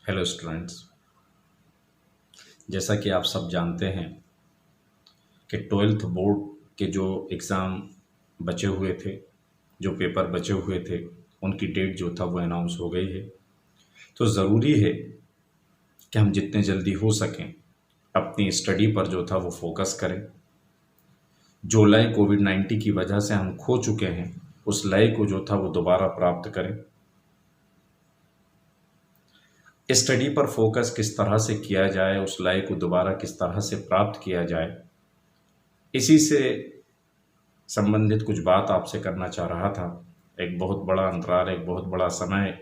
Hello students. जैसा कि आप सब जानते हैं कि ट्वेल्थ बोर्ड के जो एग्ज़ाम बचे हुए थे, जो पेपर बचे हुए थे, उनकी डेट जो था वो अनाउंस हो गई है। तो ज़रूरी है कि हम जितने जल्दी हो सकें अपनी स्टडी पर जो था वो फोकस करें। जो लय कोविड-19 की वजह से हम खो चुके हैं, उस लय को जो था वो दोबारा प्राप्त करें। स्टडी पर फोकस किस तरह से किया जाए, उस लय को दोबारा किस तरह से प्राप्त किया जाए, इसी से संबंधित कुछ बात आपसे करना चाह रहा था। एक बहुत बड़ा अंतराल, एक बहुत बड़ा समय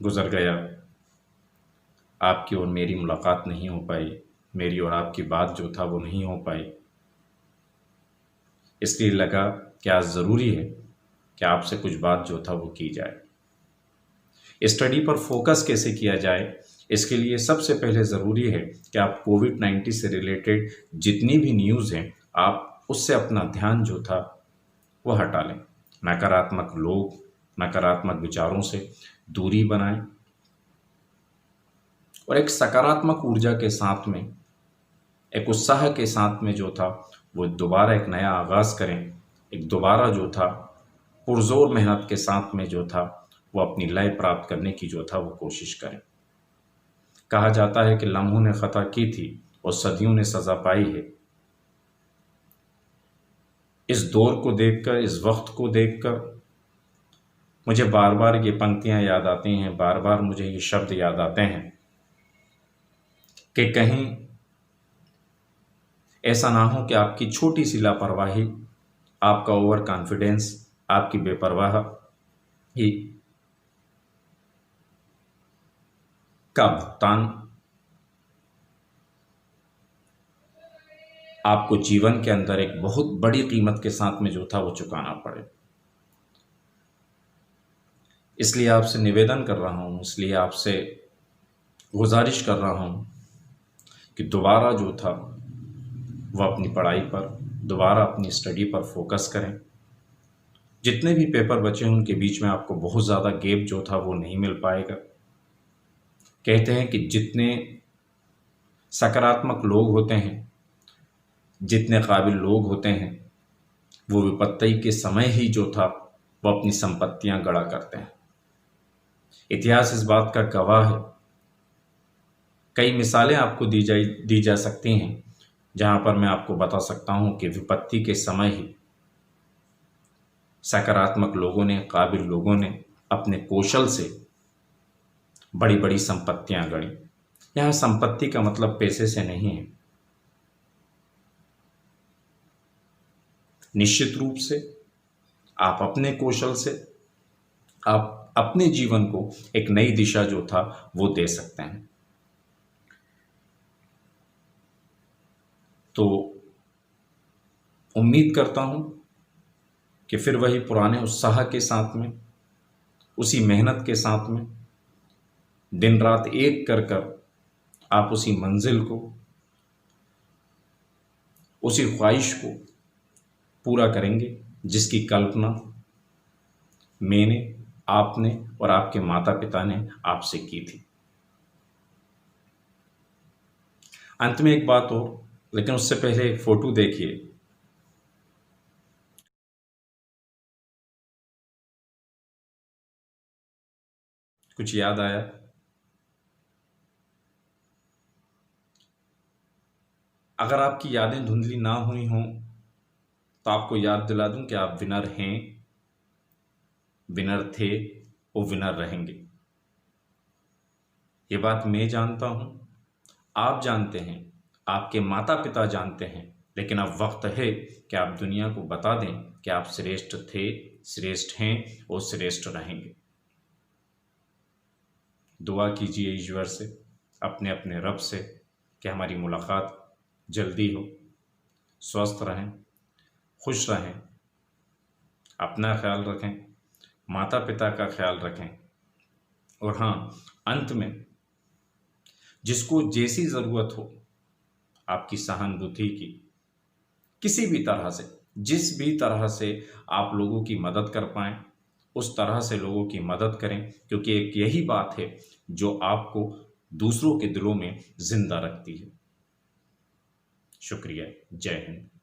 गुजर गया, आपकी और मेरी मुलाकात नहीं हो पाई, मेरी और आपकी बात जो था वो नहीं हो पाई। इसलिए लगा कि आज ज़रूरी है कि आपसे कुछ बात जो था वो की जाए। स्टडी पर फोकस कैसे किया जाए, इसके लिए सबसे पहले ज़रूरी है कि आप कोविड-19 से रिलेटेड जितनी भी न्यूज़ हैं, आप उससे अपना ध्यान जो था वो हटा लें। नकारात्मक लोग, नकारात्मक विचारों से दूरी बनाएं और एक सकारात्मक ऊर्जा के साथ में, एक उत्साह के साथ में जो था वो दोबारा एक नया आगाज़ करें। एक दोबारा जो था पुरज़ोर मेहनत के साथ में जो था वो अपनी लय प्राप्त करने की जो था वो कोशिश करें। कहा जाता है कि लम्हों ने ख़ता की थी और सदियों ने सज़ा पाई है। इस दौर को देखकर, इस वक्त को देखकर मुझे बार बार ये पंक्तियां याद आती हैं, बार बार मुझे ये शब्द याद आते हैं कि कहीं ऐसा ना हो कि आपकी छोटी सी लापरवाही, आपका ओवर कॉन्फिडेंस, आपकी बेपरवाही का भुगतान आपको जीवन के अंदर एक बहुत बड़ी कीमत के साथ में जो था वो चुकाना पड़े। इसलिए आपसे निवेदन कर रहा हूँ, इसलिए आपसे गुजारिश कर रहा हूँ कि दोबारा जो था वह अपनी पढ़ाई पर, दोबारा अपनी स्टडी पर फोकस करें। जितने भी पेपर बचे हैं उनके बीच में आपको बहुत ज़्यादा गैप जो था वो नहीं मिल पाएगा। कहते हैं कि जितने सकारात्मक लोग होते हैं, जितने काबिल लोग होते हैं, वो विपत्ति के समय ही जो था वो अपनी संपत्तियां गड़ा करते हैं। इतिहास इस बात का गवाह है। कई मिसालें आपको दी जा सकती हैं जहां पर मैं आपको बता सकता हूं कि विपत्ति के समय ही सकारात्मक लोगों ने, काबिल लोगों ने अपने कौशल से बड़ी बड़ी संपत्तियां गढ़ी। यहां संपत्ति का मतलब पैसे से नहीं है। निश्चित रूप से आप अपने कौशल से आप अपने जीवन को एक नई दिशा जो था वो दे सकते हैं। तो उम्मीद करता हूं कि फिर वही पुराने उत्साह के साथ में, उसी मेहनत के साथ में, दिन रात एक कर कर आप उसी मंजिल को, उसी ख्वाहिश को पूरा करेंगे जिसकी कल्पना मैंने, आपने और आपके माता पिता ने आपसे की थी। अंत में एक बात और, लेकिन उससे पहले एक फोटो देखिए। कुछ याद आया? अगर आपकी यादें धुंधली ना हुई हों तो आपको याद दिला दूं कि आप विनर हैं, विनर थे और विनर रहेंगे। ये बात मैं जानता हूं, आप जानते हैं, आपके माता पिता जानते हैं, लेकिन अब वक्त है कि आप दुनिया को बता दें कि आप श्रेष्ठ थे, श्रेष्ठ हैं और श्रेष्ठ रहेंगे। दुआ कीजिए ईश्वर से, अपने अपने रब से कि हमारी मुलाकात जल्दी हो। स्वस्थ रहें, खुश रहें, अपना ख्याल रखें, माता पिता का ख्याल रखें। और हाँ, अंत में जिसको जैसी ज़रूरत हो आपकी सहानुभूति की, किसी भी तरह से, जिस भी तरह से आप लोगों की मदद कर पाएं, उस तरह से लोगों की मदद करें, क्योंकि एक यही बात है जो आपको दूसरों के दिलों में जिंदा रखती है। शुक्रिया। जय हिंद।